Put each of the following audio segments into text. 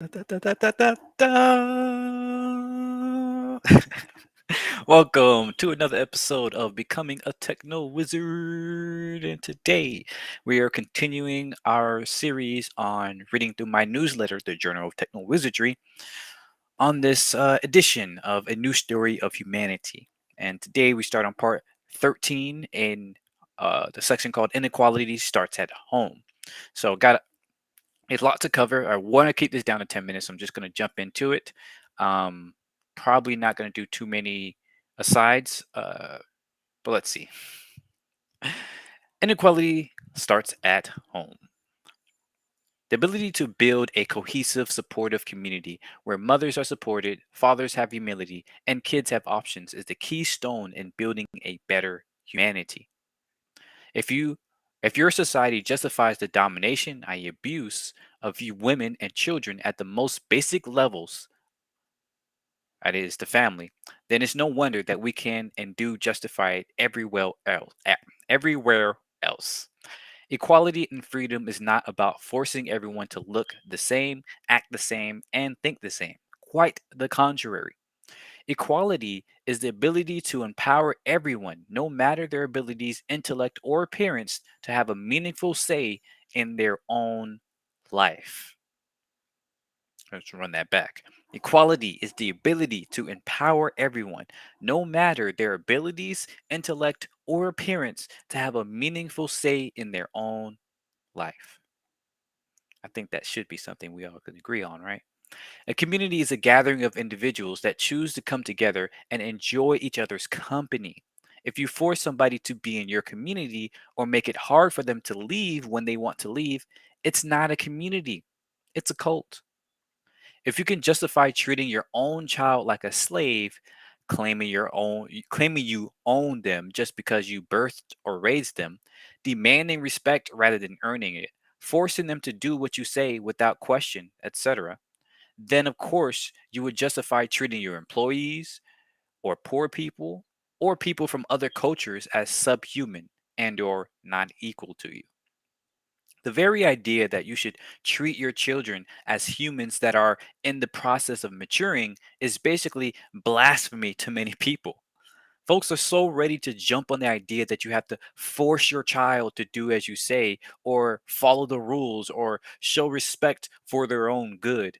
Da, da, da, da, da, da, da. Welcome to another episode of Becoming a Techno Wizard. And today we are continuing our series on reading through my newsletter, the Journal of Techno Wizardry, on this edition of A New Story of Humanity. And today we start on part 13 in the section called Inequality Starts at Home. So, got a lot to cover. I want to keep this down to 10 minutes. I'm just going to jump into it. Um, Probably not going to do too many asides, but let's see. Inequality starts at home. The ability to build a cohesive, supportive community where mothers are supported, fathers have humility, and kids have options is the keystone in building a better humanity. If you if your society justifies the domination, i.e., abuse of you women and children at the most basic levels, that is the family, then it's no wonder that we can and do justify it everywhere else. Equality and freedom is not about forcing everyone to look the same, act the same, and think the same. Quite the contrary. Equality is the ability to empower everyone, no matter their abilities, intellect, or appearance, to have a meaningful say in their own life. Let's run that back. Equality is the ability to empower everyone, no matter their abilities, intellect, or appearance, to have a meaningful say in their own life. I think that should be something we all can agree on, right? A community is a gathering of individuals that choose to come together and enjoy each other's company. If you force somebody to be in your community or make it hard for them to leave when they want to leave, it's not a community, it's a cult. If you can justify treating your own child like a slave, claiming you own them just because you birthed or raised them, demanding respect rather than earning it, forcing them to do what you say without question, etc., then of course you would justify treating your employees or poor people or people from other cultures as subhuman and or not equal to you. The very idea that you should treat your children as humans that are in the process of maturing is basically blasphemy to many people. Folks are so ready to jump on the idea that you have to force your child to do as you say, or follow the rules, or show respect for their own good,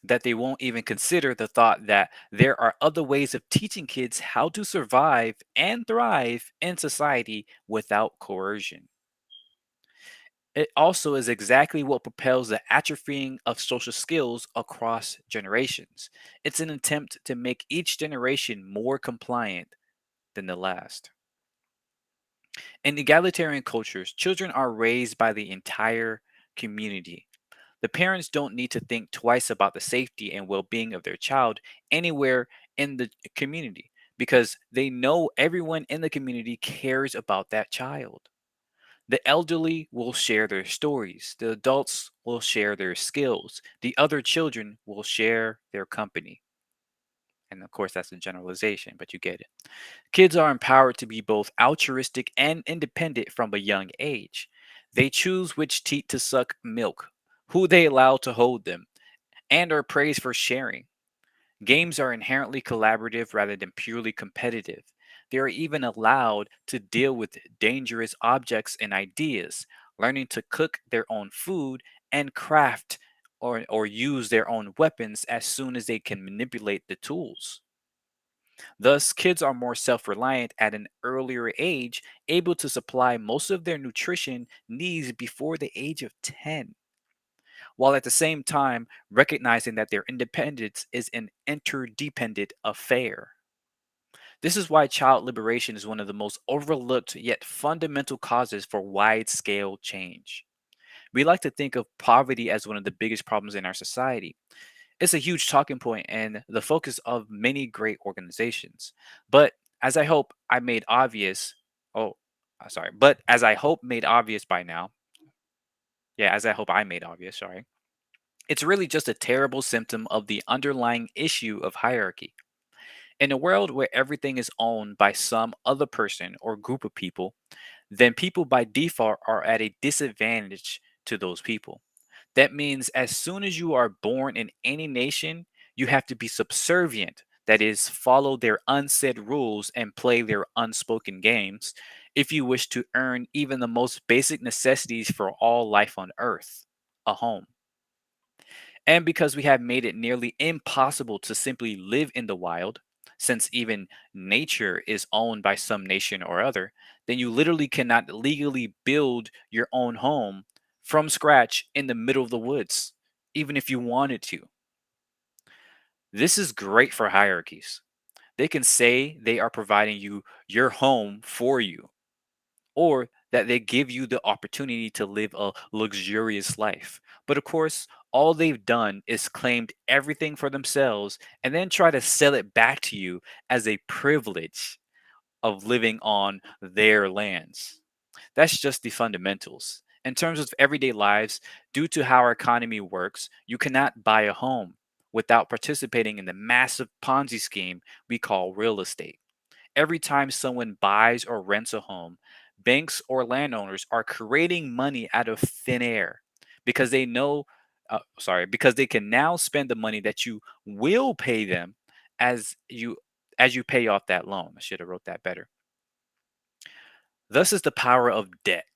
that they won't even consider the thought that there are other ways of teaching kids how to survive and thrive in society without coercion. It also is exactly what propels the atrophying of social skills across generations. It's an attempt to make each generation more compliant than the last. In egalitarian cultures, children are raised by the entire community. The parents don't need to think twice about the safety and well being of their child anywhere in the community because they know everyone in the community cares about that child. The elderly will share their stories, the adults will share their skills, the other children will share their company. And of course, that's a generalization, but you get it. Kids are empowered to be both altruistic and independent from a young age. They choose which teat to suck milk, who they allow to hold them, and are praised for sharing. Games are inherently collaborative rather than purely competitive. They are even allowed to deal with dangerous objects and ideas, learning to cook their own food and craft or use their own weapons as soon as they can manipulate the tools. Thus, kids are more self reliant at an earlier age, able to supply most of their nutrition needs before the age of 10, while at the same time recognizing that their independence is an interdependent affair. This is why child liberation is one of the most overlooked yet fundamental causes for wide scale change. We like to think of poverty as one of the biggest problems in our society. It's a huge talking point and the focus of many great organizations. But as I hope I made obvious, oh, sorry, but as I hope made obvious by now, yeah, as I hope I made obvious, sorry, it's really just a terrible symptom of the underlying issue of hierarchy. In a world where everything is owned by some other person or group of people, then people by default are at a disadvantage to those people. That means as soon as you are born in any nation, you have to be subservient. That is, follow their unsaid rules and play their unspoken games if you wish to earn even the most basic necessities for all life on earth, a home. And because we have made it nearly impossible to simply live in the wild, since even nature is owned by some nation or other, then you literally cannot legally build your own home from scratch in the middle of the woods, even if you wanted to. This is great for hierarchies. They can say they are providing you your home for you, or that they give you the opportunity to live a luxurious life. But of course, all they've done is claimed everything for themselves and then try to sell it back to you as a privilege of living on their lands. That's just the fundamentals. In terms of everyday lives, due to how our economy works, you cannot buy a home without participating in the massive Ponzi scheme we call real estate. Every time someone buys or rents a home, banks or landowners are creating money out of thin air because they know, because they can now spend the money that you will pay them as you pay off that loan. I should have wrote that better. Thus is the power of debt.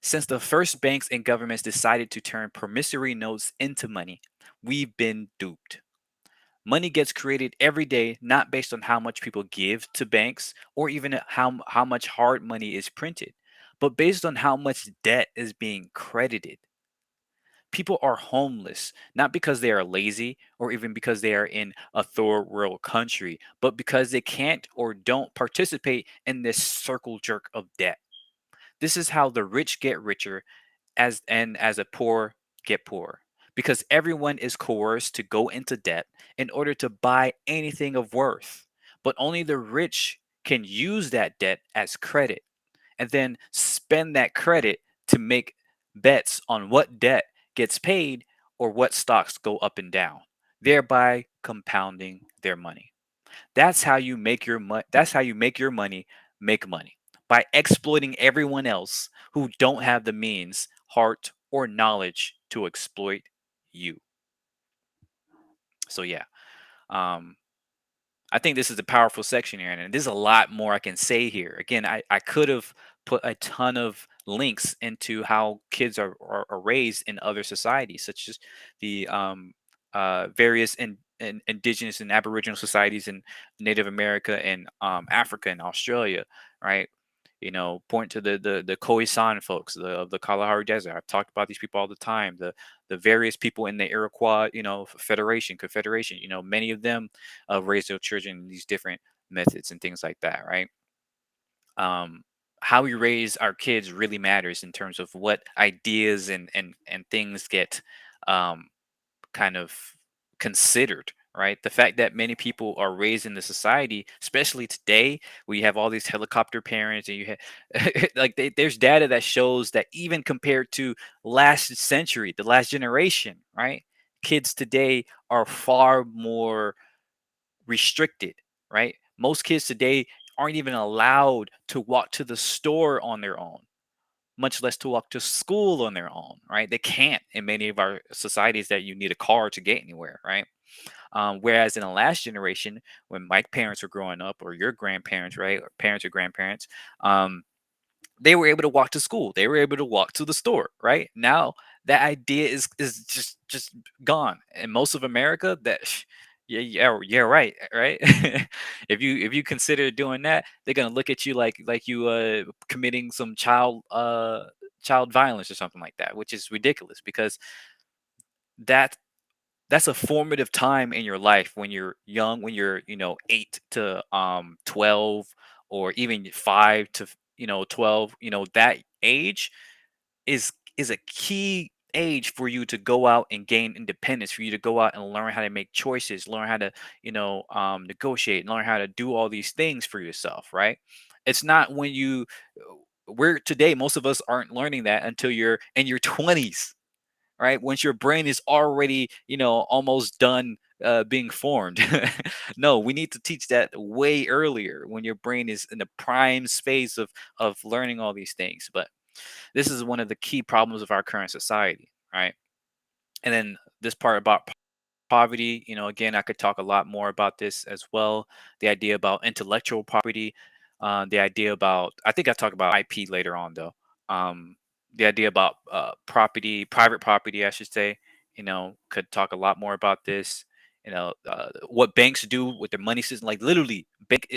Since the first banks and governments decided to turn promissory notes into money, we've been duped. Money gets created every day, not based on how much people give to banks or even how much hard money is printed, but based on how much debt is being credited. People are homeless, not because they are lazy or even because they are in a third world country, but because they can't or don't participate in this circle jerk of debt. This is how the rich get richer as a poor get poorer because everyone is coerced to go into debt in order to buy anything of worth, but only the rich can use that debt as credit and then spend that credit to make bets on what debt gets paid or what stocks go up and down, thereby compounding their money. That's how you make your money make money, by exploiting everyone else who don't have the means, heart, or knowledge to exploit you. So yeah, um, I think this is a powerful section here, and there's a lot more I can say here. Again, I could have put a ton of links into how kids are raised in other societies, such as the various indigenous and aboriginal societies in Native America and Africa and Australia, right? Point to the Khoisan folks of the Kalahari Desert. I've talked about these people all the time. The various people in the Iroquois, Confederation. Many of them raise their children in these different methods and things like that, right? Um, how we raise our kids really matters in terms of what ideas and things get um, kind of considered, right? The fact that many people are raised in the society, especially today, where you have all these helicopter parents, and you have there's data that shows that even compared to last century, the last generation, right? Kids today are far more restricted, right? Most kids today aren't even allowed to walk to the store on their own, much less to walk to school on their own, right? They can't in many of our societies that you need a car to get anywhere, right? Whereas in the last generation, when my parents were growing up, or your grandparents, right, or parents or grandparents, they were able to walk to school. They were able to walk to the store, right? Now that idea is just gone. In most of America, that yeah, right, right. If you consider doing that, they're gonna look at you like you committing some child violence or something like that, which is ridiculous because that that's a formative time in your life when you're young, when you're 8 to 12, or even 5 to 12. That age is a key age for you to go out and gain independence, for you to go out and learn how to make choices, learn how to negotiate, learn how to do all these things for yourself, right? It's not when we're today, most of us aren't learning that until you're in your 20s, right? Once your brain is already, almost done being formed. No, we need to teach that way earlier, when your brain is in the prime space of learning all these things. But this is one of the key problems of our current society, right? And then this part about poverty, again, I could talk a lot more about this as well. The idea about intellectual property, the idea about, I think I talk about IP later on though. The idea about private property, I should say, could talk a lot more about this. What banks do with their money system, like literally,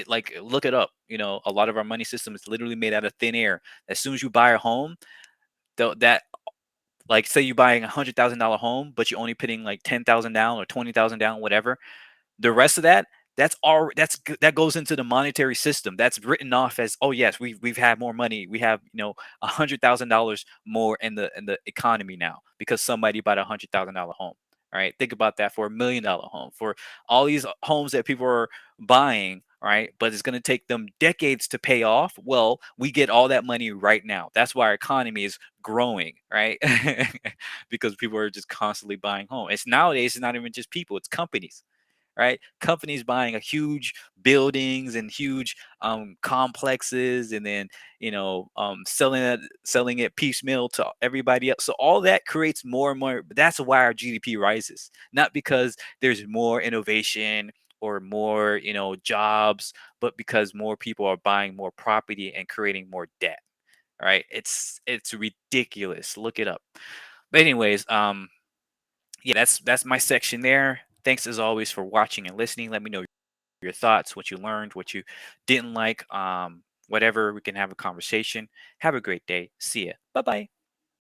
like look it up. A lot of our money system is literally made out of thin air. As soon as you buy a home, that like say you buying $100,000 home, but you're only putting like 10,000 down or 20,000 down, whatever. The rest of that, that goes into the monetary system. That's written off as, oh yes, we've had more money. We have $100,000 more in the economy now because somebody bought $100,000 home. All right, think about that for $1 million home, for all these homes that people are buying. Right, but it's going to take them decades to pay off. Well, we get all that money right now. That's why our economy is growing, right? Because people are just constantly buying home. It's nowadays, it's not even just people, it's companies, right? Companies buying a huge buildings and huge complexes, and then selling it piecemeal to everybody else. So all that creates more and more. That's why our GDP rises, not because there's more innovation or more jobs, but because more people are buying more property and creating more debt. Right? It's ridiculous. Look it up. But anyways, yeah, that's my section there. Thanks as always for watching and listening. Let me know your thoughts, what you learned, what you didn't like, whatever. We can have a conversation. Have a great day. See ya. Bye bye.